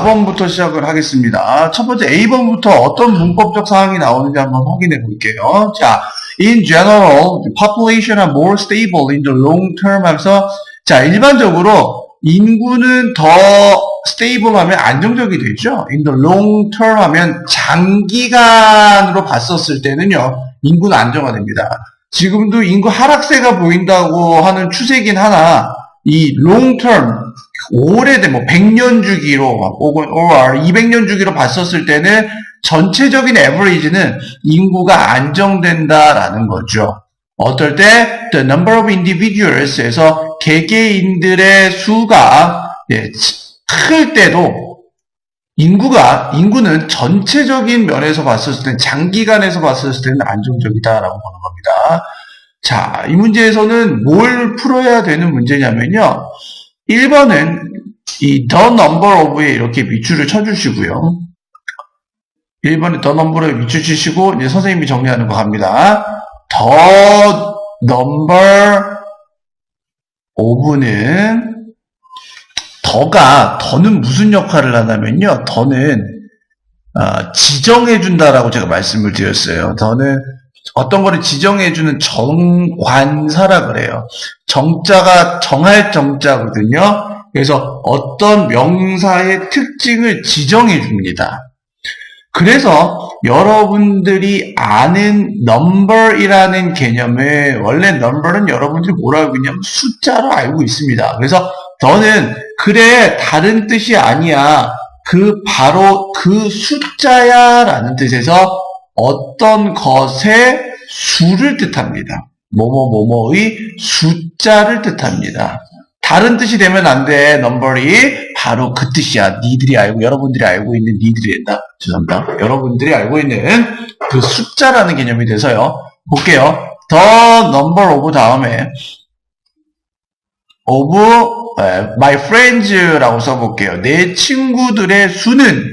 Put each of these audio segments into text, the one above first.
4번부터 시작을 하겠습니다. 첫 번째 A번부터 어떤 문법적 사항이 나오는지 한번 확인해 볼게요. 자, in general, population are more stable in the long term 하면서 자, 일반적으로 인구는 더 stable 하면 안정적이 되죠. in the long term 하면 장기간으로 봤었을 때는요, 인구는 안정화됩니다. 지금도 인구 하락세가 보인다고 하는 추세긴 하나, 이 long term, 오래된 100년 주기로 혹은 200년 주기로 봤었을 때는 전체적인 에버리지는 인구가 안정된다라는 거죠. 어떨 때 the number of individuals에서 개개인들의 수가 클 때도 인구는 전체적인 면에서 봤었을 때는 장기간에서 봤었을 때는 안정적이다라고 보는 겁니다. 자, 이 문제에서는 뭘 풀어야 되는 문제냐면요. 1번은 이 the number of에 이렇게 밑줄을 쳐주시고요. 1번에 the number에 밑줄 치시고 이제 선생님이 정리하는 거 갑니다. the number of는 더는 무슨 역할을 하냐면요. 더는 지정해준다라고 제가 말씀을 드렸어요. 더는 어떤 거를 지정해주는 정관사라 그래요. 정자가 정할 정자거든요. 그래서 어떤 명사의 특징을 지정해줍니다. 그래서 여러분들이 아는 number이라는 개념을 원래 number는 여러분들이 뭐라고 알고 있냐면 숫자로 알고 있습니다. 그래서 더는 그래 다른 뜻이 아니야. 바로 그 숫자야 라는 뜻에서 어떤 것의 수를 뜻합니다. 뭐뭐뭐뭐의 숫자를 뜻합니다. 다른 뜻이 되면 안 돼. 넘버리 바로 그 뜻이야. 여러분들이 알고 있는 니들이 된다. 죄송합니다. 여러분들이 알고 있는 그 숫자라는 개념이 돼서요. 볼게요. the number of 다음에 of my friends라고 써볼게요. 내 친구들의 수는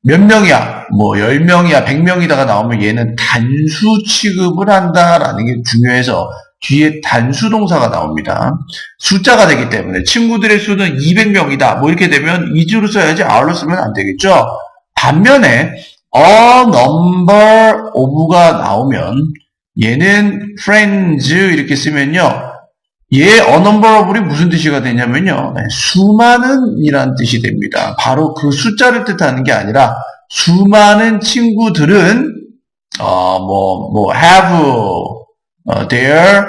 몇 명이야? 10명이야, 100명이다가 나오면 얘는 단수 취급을 한다라는 게 중요해서 뒤에 단수 동사가 나옵니다. 숫자가 되기 때문에 친구들의 수는 200명이다. 이렇게 되면 is로 써야지 our로 쓰면 안 되겠죠? 반면에 a number of가 나오면 얘는 friends 이렇게 쓰면요. a number of이 무슨 뜻이가 되냐면요. 수많은 이란 뜻이 됩니다. 바로 그 숫자를 뜻하는 게 아니라 수많은 친구들은 have their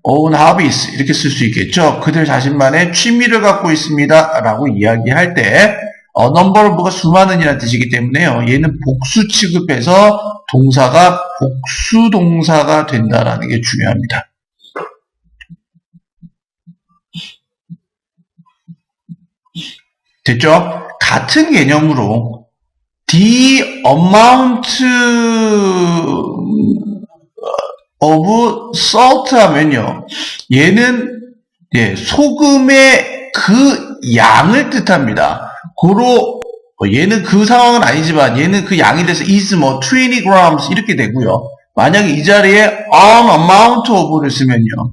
own hobbies 이렇게 쓸 수 있겠죠. 그들 자신만의 취미를 갖고 있습니다. 라고 이야기할 때 number of가 수많은 이란 뜻이기 때문에요. 얘는 복수 취급해서 동사가 복수 동사가 된다라는 게 중요합니다. 됐죠? 같은 개념으로 the amount of salt 하면요. 얘는 소금의 그 양을 뜻합니다. 얘는 그 상황은 아니지만 얘는 그 양이 돼서 is 20 grams 이렇게 되고요. 만약에 이 자리에 an amount of를 쓰면요.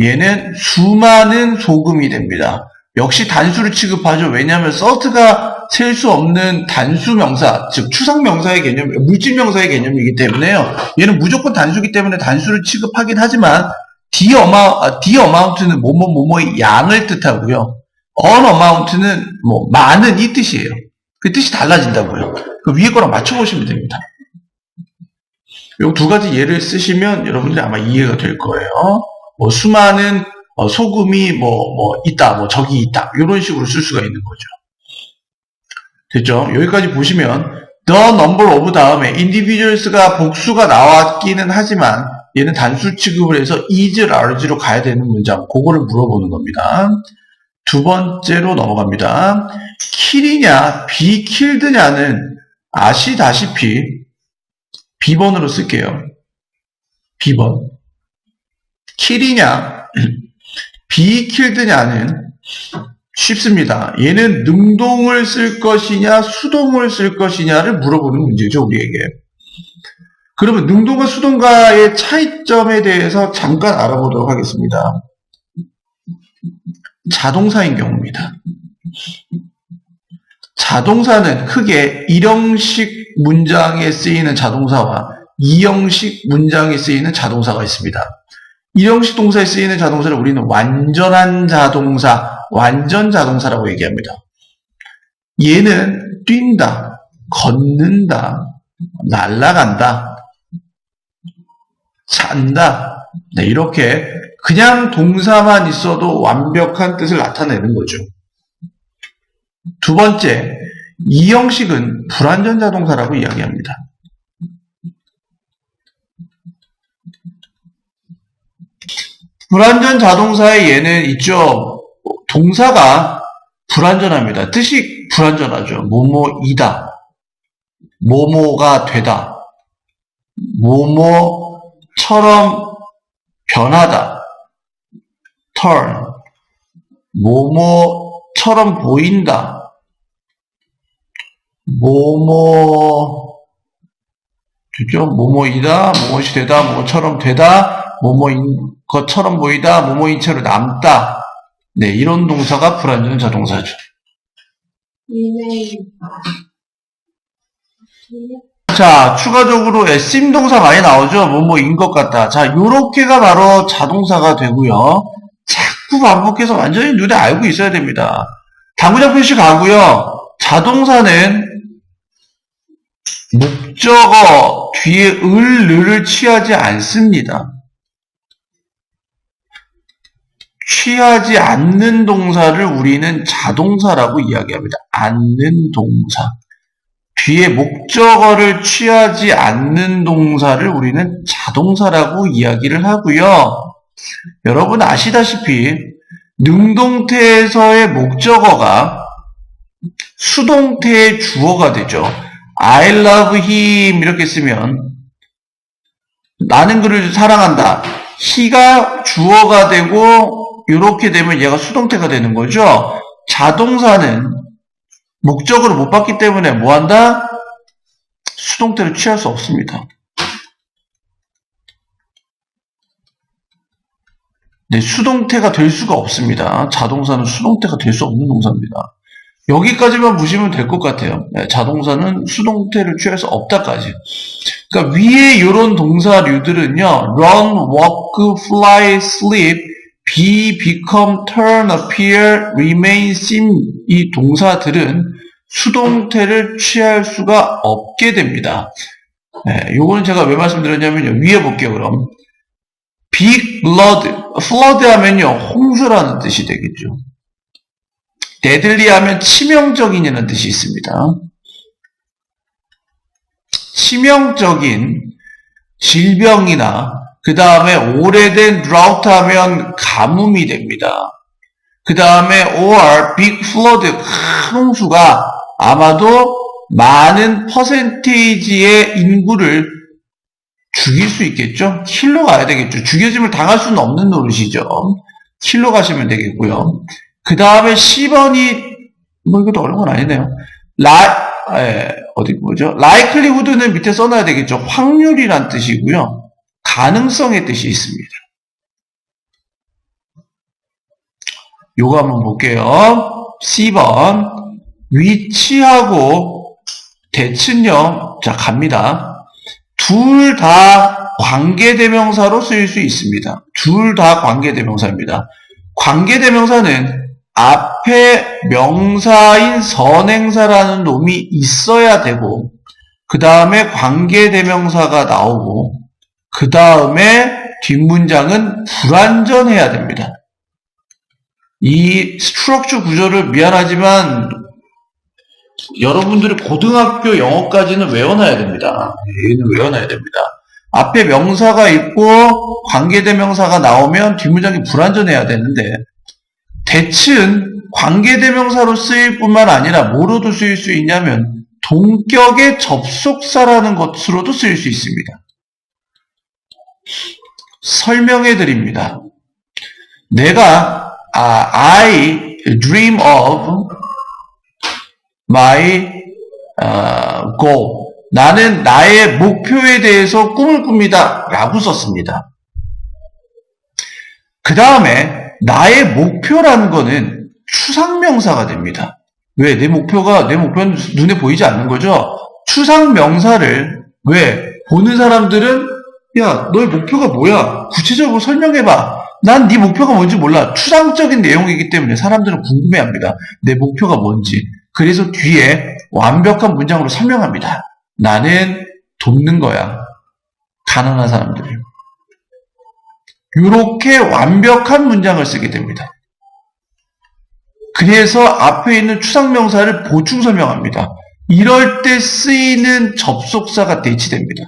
얘는 수많은 소금이 됩니다. 역시 단수를 취급하죠. 왜냐하면 salt가 셀 수 없는 단수 명사, 즉 추상 명사의 개념, 물질 명사의 개념이기 때문에요. 얘는 무조건 단수이기 때문에 단수를 취급하긴 하지만 the amount는 뭐뭐뭐뭐의 양을 뜻하고요. an amount는 많은 이 뜻이에요. 그 뜻이 달라진다고요. 그 위에 거랑 맞춰보시면 됩니다. 이 두 가지 예를 쓰시면 여러분들이 아마 이해가 될 거예요. 수많은 소금이 있다, 저기 있다. 이런 식으로 쓸 수가 있는 거죠. 됐죠? 여기까지 보시면 the number of 다음에 individuals가 복수가 나왔기는 하지만 얘는 단수 취급을 해서 is, are로 가야 되는 문장. 그거를 물어보는 겁니다. 두 번째로 넘어갑니다. kill이냐, be killed냐는 아시다시피 B번으로 쓸게요. B번. kill이냐, be killed냐는 쉽습니다. 얘는 능동을 쓸 것이냐, 수동을 쓸 것이냐를 물어보는 문제죠, 우리에게. 그러면 능동과 수동과의 차이점에 대해서 잠깐 알아보도록 하겠습니다. 자동사인 경우입니다. 자동사는 크게 1형식 문장에 쓰이는 자동사와 2형식 문장에 쓰이는 자동사가 있습니다. 1형식 동사에 쓰이는 자동사를 우리는 완전한 자동사, 완전 자동사라고 얘기합니다. 얘는 뛴다, 걷는다, 날아간다, 잔다, 네, 이렇게 그냥 동사만 있어도 완벽한 뜻을 나타내는 거죠. 두 번째, 이 형식은 불완전 자동사라고 이야기합니다. 불완전 자동사의 예는 있죠. 동사가 불완전합니다. 뜻이 불완전하죠. 뭐뭐이다, 뭐뭐가 되다, 뭐뭐처럼 변하다, turn, 뭐뭐처럼 보인다, 그죠? 뭐뭐이다, 뭐뭐이 되다, 뭐뭐처럼 되다, 뭐뭐인 것처럼 보이다, 뭐뭐인 채로 남다. 네, 이런 동사가 불완전 자동사죠. 자, 추가적으로 sim 동사 많이 나오죠? 뭐뭐인 것 같다. 자, 요렇게가 바로 자동사가 되고요. 자꾸 반복해서 완전히 눈에 알고 있어야 됩니다. 당구장 표시 가고요. 자동사는 목적어 뒤에 을을 취하지 않습니다. 취하지 않는 동사를 우리는 자동사라고 이야기합니다. 않는 동사. 뒤에 목적어를 취하지 않는 동사를 우리는 자동사라고 이야기를 하고요. 여러분 아시다시피 능동태에서의 목적어가 수동태의 주어가 되죠. I love him 이렇게 쓰면 나는 그를 사랑한다. he가 주어가 되고 이렇게 되면 얘가 수동태가 되는 거죠. 자동사는 목적으로 못 봤기 때문에 뭐한다? 수동태를 취할 수 없습니다. 네, 수동태가 될 수가 없습니다. 자동사는 수동태가 될 수 없는 동사입니다. 여기까지만 보시면 될 것 같아요. 네, 자동사는 수동태를 취할 수 없다까지. 그러니까 위에 이런 동사류들은요. run, walk, fly, sleep, be, become, turn, appear, remain, seem 이 동사들은 수동태를 취할 수가 없게 됩니다. 네, 요거는 제가 왜 말씀드렸냐면요. 위에 볼게요, 그럼. big flood, flood 하면요. 홍수라는 뜻이 되겠죠. deadly 하면 치명적인이라는 뜻이 있습니다. 치명적인 질병이나 그 다음에 오래된 drought 하면 가뭄이 됩니다. 그 다음에 or big flood, 큰 홍수가 아마도 많은 퍼센테이지의 인구를 죽일 수 있겠죠? 킬로 가야 되겠죠. 죽여짐을 당할 수는 없는 노릇이죠. 킬로 가시면 되겠고요. 그 다음에 10번이 뭐 이것도 어려운 건 아니네요. 어디 뭐죠? likelihood는 밑에 써놔야 되겠죠. 확률이란 뜻이고요. 가능성의 뜻이 있습니다. 요거 한번 볼게요. C번 위치하고 대칭요. 자 갑니다. 둘 다 관계대명사로 쓰일 수 있습니다. 둘 다 관계대명사입니다. 관계대명사는 앞에 명사인 선행사라는 놈이 있어야 되고 그 다음에 관계대명사가 나오고 그 다음에 뒷문장은 불완전해야 됩니다. 이 스트럭처 구조를 미안하지만 여러분들이 고등학교 영어까지는 외워놔야 됩니다. 얘는 외워놔야 됩니다. 앞에 명사가 있고 관계대명사가 나오면 뒷문장이 불완전해야 되는데 대칭 관계대명사로 쓰일 뿐만 아니라 뭐로도 쓰일 수 있냐면 동격의 접속사라는 것으로도 쓰일 수 있습니다. 설명해 드립니다. 내가 I dream of my goal. 나는 나의 목표에 대해서 꿈을 꿉니다. 라고 썼습니다. 그 다음에 나의 목표라는 거는 추상명사가 됩니다. 왜? 내 목표는 눈에 보이지 않는 거죠? 추상 명사를, 왜? 보는 사람들은, 야, 너의 목표가 뭐야? 구체적으로 설명해봐. 난 네 목표가 뭔지 몰라. 추상적인 내용이기 때문에 사람들은 궁금해합니다. 내 목표가 뭔지. 그래서 뒤에 완벽한 문장으로 설명합니다. 나는 돕는 거야. 가난한 사람들을. 이렇게 완벽한 문장을 쓰게 됩니다. 그래서 앞에 있는 추상명사를 보충 설명합니다. 이럴 때 쓰이는 접속사가 대치됩니다.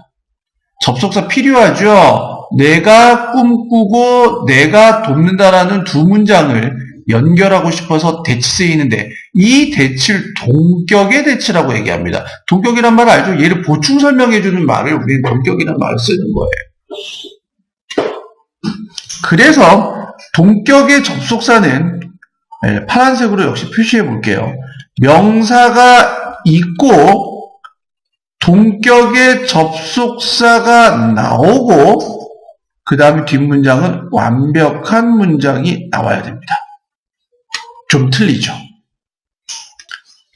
접속사 필요하죠? 내가 꿈꾸고 내가 돕는다라는 두 문장을 연결하고 싶어서 대치 쓰이는데 이 대치를 동격의 대치라고 얘기합니다. 동격이란 말 알죠? 얘를 보충 설명해주는 말을 우리는 동격이라는 말을 쓰는 거예요. 그래서 동격의 접속사는 파란색으로 역시 표시해 볼게요. 명사가 있고 동격의 접속사가 나오고 그 다음에 뒷문장은 완벽한 문장이 나와야 됩니다. 좀 틀리죠.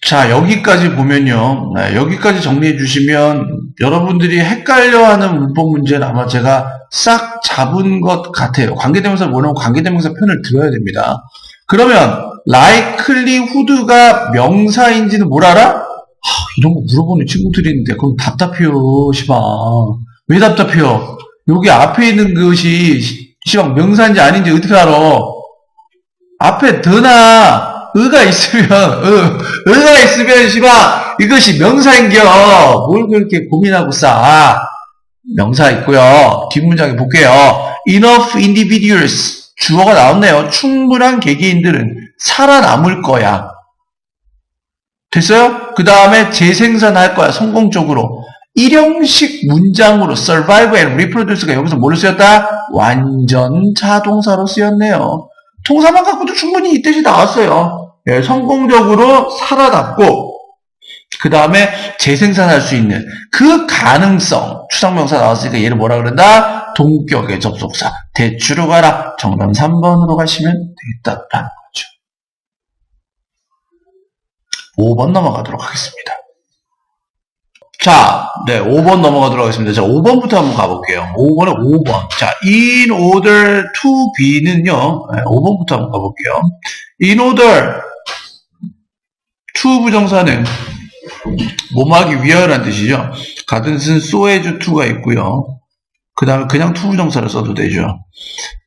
자, 여기까지 보면요. 여기까지 정리해 주시면 여러분들이 헷갈려하는 문법 문제는 아마 제가 싹 잡은 것 같아요. 관계대명사 원하고 관계대명사 편을 들어야 됩니다. 그러면 likelihood가 명사인지는 뭘 알아? 이런 거 물어보는 친구들이 있는데 그럼 답답해요. 시방. 왜 답답해요? 여기 앞에 있는 것이 시방 명사인지 아닌지 어떻게 알아? 앞에 더나 의가 있으면 의가 있으면 시방 이것이 명사인겨. 뭘 그렇게 고민하고 싸. 명사 있고요. 뒷문장에 볼게요. Enough individuals 주어가 나왔네요. 충분한 개개인들은 살아남을 거야. 됐어요? 그 다음에 재생산할 거야. 성공적으로. 일형식 문장으로 survive and reproduce가 여기서 뭘로 쓰였다? 완전차 동사로 쓰였네요. 동사만 갖고도 충분히 이 뜻이 나왔어요. 예, 성공적으로 살아남고 그 다음에 재생산할 수 있는 그 가능성. 추상명사 나왔으니까 얘를 뭐라 그런다? 동격의 접속사. 대추로 가라. 정답 3번으로 가시면 되겠다라는 거죠. 5번 넘어가도록 하겠습니다. 자, 네, 5번 넘어가도록 하겠습니다. 자, 5번부터 한번 가볼게요. 5번에 5번. 자, in order to be는요, 네, 5번부터 한번 가볼게요. in order to 부정사는 뭐뭐 하기 위하여라는 뜻이죠. 같은 뜻은 so as to가 있고요. 그 다음에 그냥 to 부정사를 써도 되죠.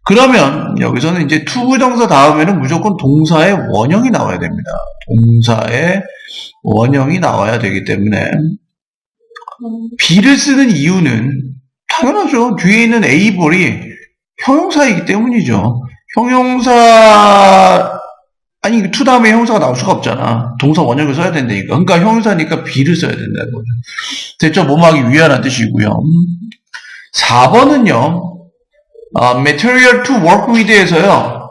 그러면 여기서는 이제 to 부정사 다음에는 무조건 동사의 원형이 나와야 됩니다. 동사의 원형이 나와야 되기 때문에 be를 쓰는 이유는 당연하죠. 뒤에 있는 able이 형용사이기 때문이죠. 형용사 아니 to 다음에 형용사가 나올 수가 없잖아. 동사 원형을 써야 된다니까. 그러니까 형용사니까 be를 써야 된다는 거죠. 됐죠? 뭐뭐 하기 위하라는 뜻이고요. 4번은요. material to work with에서요.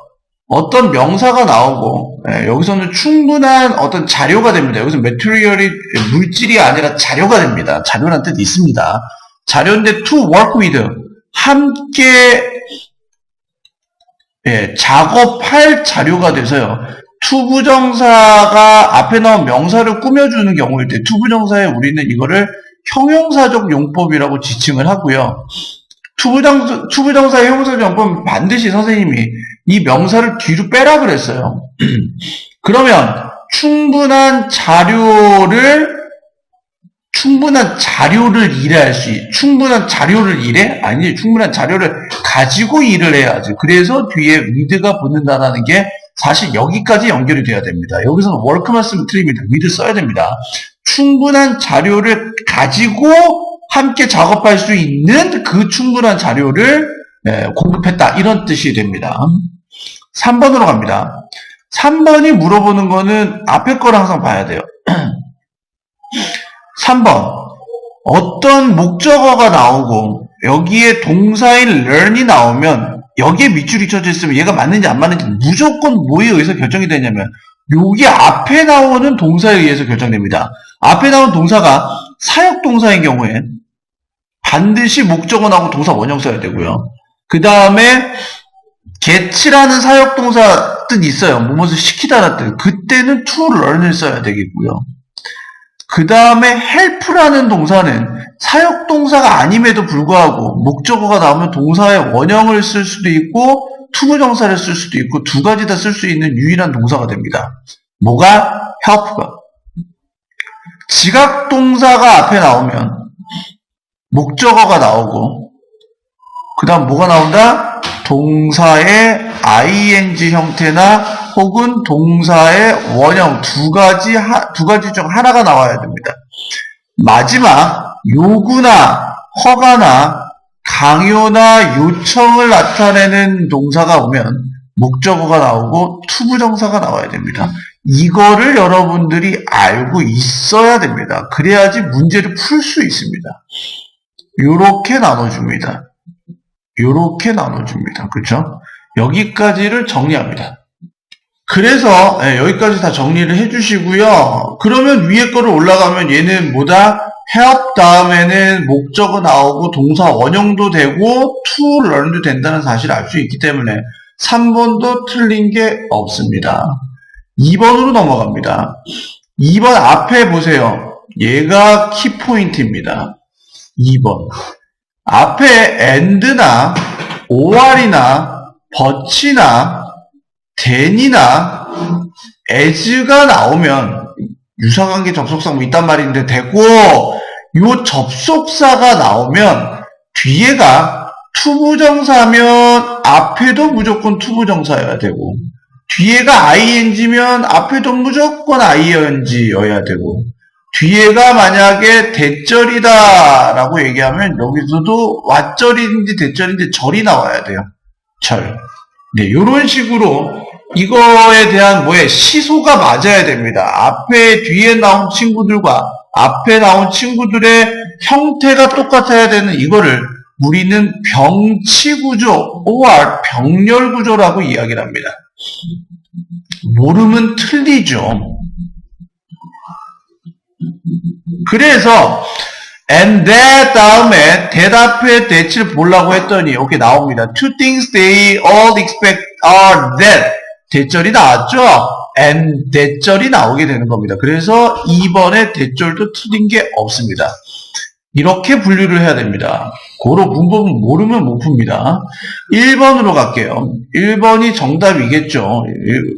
어떤 명사가 나오고 여기서는 충분한 어떤 자료가 됩니다. 여기서 material이 물질이 아니라 자료가 됩니다. 자료라는 뜻이 있습니다. 자료인데 to work with 함께 작업할 자료가 돼서요. to 부정사가 앞에 나온 명사를 꾸며주는 경우일 때 to 부정사에 우리는 이거를 형용사적 용법이라고 지칭을 하고요. to 부정사의 형용사적 용법은 반드시 선생님이 이 명사를 뒤로 빼라 그랬어요. 그러면 충분한 자료를 충분한 자료를 일해? 아니, 충분한 자료를 가지고 일을 해야지. 그래서 뒤에 with가 붙는다는 게 사실 여기까지 연결이 돼야 됩니다. 여기서는 work만 쓰면 틀립니다. with 써야 됩니다. 충분한 자료를 가지고 함께 작업할 수 있는 그 충분한 자료를 공급했다. 이런 뜻이 됩니다. 3번으로 갑니다. 3번이 물어보는 거는 앞에 거를 항상 봐야 돼요. 3번. 어떤 목적어가 나오고 여기에 동사인 learn이 나오면 여기에 밑줄이 쳐져 있으면 얘가 맞는지 안 맞는지 무조건 뭐에 의해서 결정이 되냐면 여기 앞에 나오는 동사에 의해서 결정됩니다. 앞에 나온 동사가 사역동사인 경우엔 반드시 목적어 나오고 동사 원형 써야 되고요. 그 다음에 get이라는 사역동사 뜻 있어요. 무엇을 시키다라는 뜻. 그때는 to learn을 써야 되겠고요. 그 다음에 help라는 동사는 사역동사가 아님에도 불구하고 목적어가 나오면 동사의 원형을 쓸 수도 있고 투부정사를 쓸 수도 있고 두 가지 다 쓸 수 있는 유일한 동사가 됩니다. 뭐가? help가. 지각동사가 앞에 나오면 목적어가 나오고 그 다음 뭐가 나온다? 동사의 ing 형태나 혹은 동사의 원형 두 가지 중 하나가 나와야 됩니다. 마지막 요구나 허가나 강요나 요청을 나타내는 동사가 오면 목적어가 나오고 투부정사가 나와야 됩니다. 이거를 여러분들이 알고 있어야 됩니다. 그래야지 문제를 풀 수 있습니다. 요렇게 나눠줍니다. 요렇게 나눠줍니다. 그렇죠? 여기까지를 정리합니다. 그래서 여기까지 다 정리를 해주시고요. 그러면 위에 거를 올라가면 얘는 뭐다? help 다음에는 목적어 나오고 동사 원형도 되고 to learn도 된다는 사실을 알 수 있기 때문에 3번도 틀린 게 없습니다. 2번으로 넘어갑니다. 2번 앞에 보세요. 얘가 키포인트입니다. 2번. 앞에 and나 or이나 but이나 then이나 as가 나오면 유사관계 접속사 뭐 있단 말인데 되고 요 접속사가 나오면 뒤에가 투부정사면 앞에도 무조건 투부정사여야 되고 뒤에가 ing면 앞에도 무조건 ing여야 되고 뒤에가 만약에 대절이다 라고 얘기하면 여기서도 왓절인지 대절인지 절이 나와야 돼요. 절. 네, 요런 식으로 이거에 대한 시소가 맞아야 됩니다. 앞에 뒤에 나온 친구들과 앞에 나온 친구들의 형태가 똑같아야 되는 이거를 우리는 병치구조, or 병렬구조라고 이야기를 합니다. 모르면 틀리죠. 그래서 and that 다음에 대답의 대치를 보려고 했더니 이렇게 나옵니다. Two things they all expect are that 대절이 나왔죠? and 대절이 나오게 되는 겁니다. 그래서 2번에 대절도 틀린 게 없습니다. 이렇게 분류를 해야 됩니다. 고로 문법은 모르면 못 풉니다. 1번으로 갈게요. 1번이 정답이겠죠.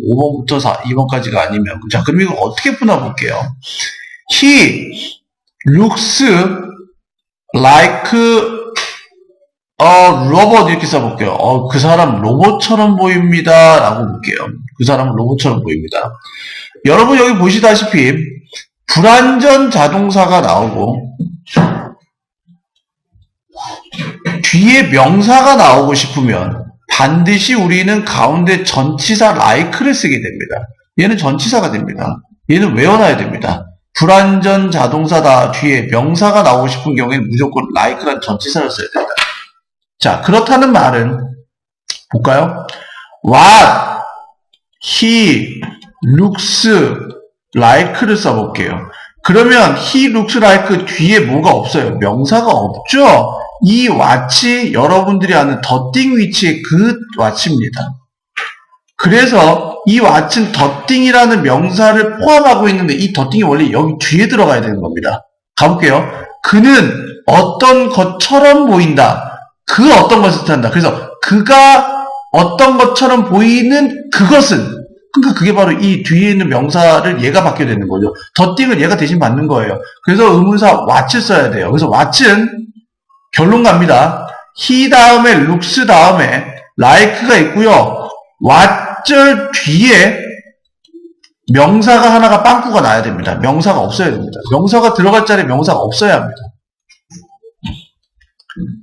5번부터 2번까지가 아니면. 자, 그럼 이거 어떻게 풀어볼게요. He looks like robot 이렇게 써볼게요. 그 사람 로봇처럼 보입니다. 라고 볼게요. 그 사람은 로봇처럼 보입니다. 여러분 여기 보시다시피 불완전 자동사가 나오고 뒤에 명사가 나오고 싶으면 반드시 우리는 가운데 전치사 like를 쓰게 됩니다. 얘는 전치사가 됩니다. 얘는 외워놔야 됩니다. 불완전 자동사다 뒤에 명사가 나오고 싶은 경우에는 무조건 like라는 전치사를 써야 됩니다. 자, 그렇다는 말은 볼까요? What he looks like를 써볼게요. 그러면 he looks like 뒤에 뭐가 없어요? 명사가 없죠? 이 what이 여러분들이 아는 더띵 위치의 그 what입니다. 그래서 이 what은 더띵이라는 명사를 포함하고 있는데 이 더띵이 원래 여기 뒤에 들어가야 되는 겁니다. 가볼게요. 그는 어떤 것처럼 보인다. 그 어떤 것을 뜻한다. 그래서 그가 어떤 것처럼 보이는 그것은 그러니까 그게 바로 이 뒤에 있는 명사를 얘가 받게 되는 거죠. 더띵을 얘가 대신 받는 거예요. 그래서 의문사 what을 써야 돼요. 그래서 what은 결론 갑니다. he 다음에 looks 다음에 like가 있고요. what절 뒤에 명사가 하나가 빵꾸가 나야 됩니다. 명사가 없어야 됩니다. 명사가 들어갈 자리에 명사가 없어야 합니다.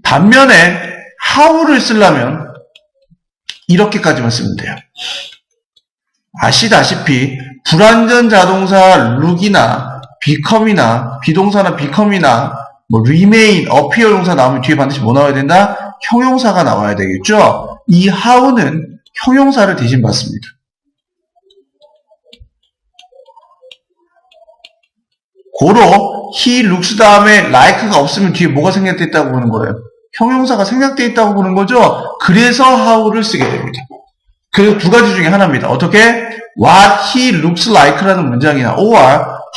반면에 how를 쓰려면 이렇게까지만 쓰면 돼요. 아시다시피 불완전 자동사 look이나 become이나 비동사나 become이나 remain, appear 동사 나오면 뒤에 반드시 뭐 나와야 된다? 형용사가 나와야 되겠죠? 이 how는 형용사를 대신 받습니다. 고로 he looks 다음에 like가 없으면 뒤에 뭐가 생략됐다고 보는 거예요? 형용사가 생략되어 있다고 보는 거죠. 그래서 how를 쓰게 됩니다. 그 두 가지 중에 하나입니다. 어떻게? What he looks like라는 문장이나 or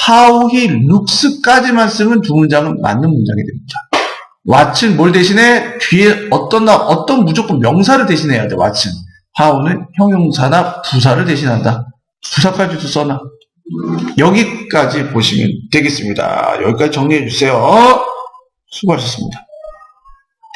how he looks까지만 쓰면 두 문장은 맞는 문장이 됩니다. what은 뭘 대신에 뒤에 어떤 무조건 명사를 대신해야 돼. what은. how는 형용사나 부사를 대신한다. 부사까지도 써놔. 여기까지 보시면 되겠습니다. 여기까지 정리해 주세요. 수고하셨습니다.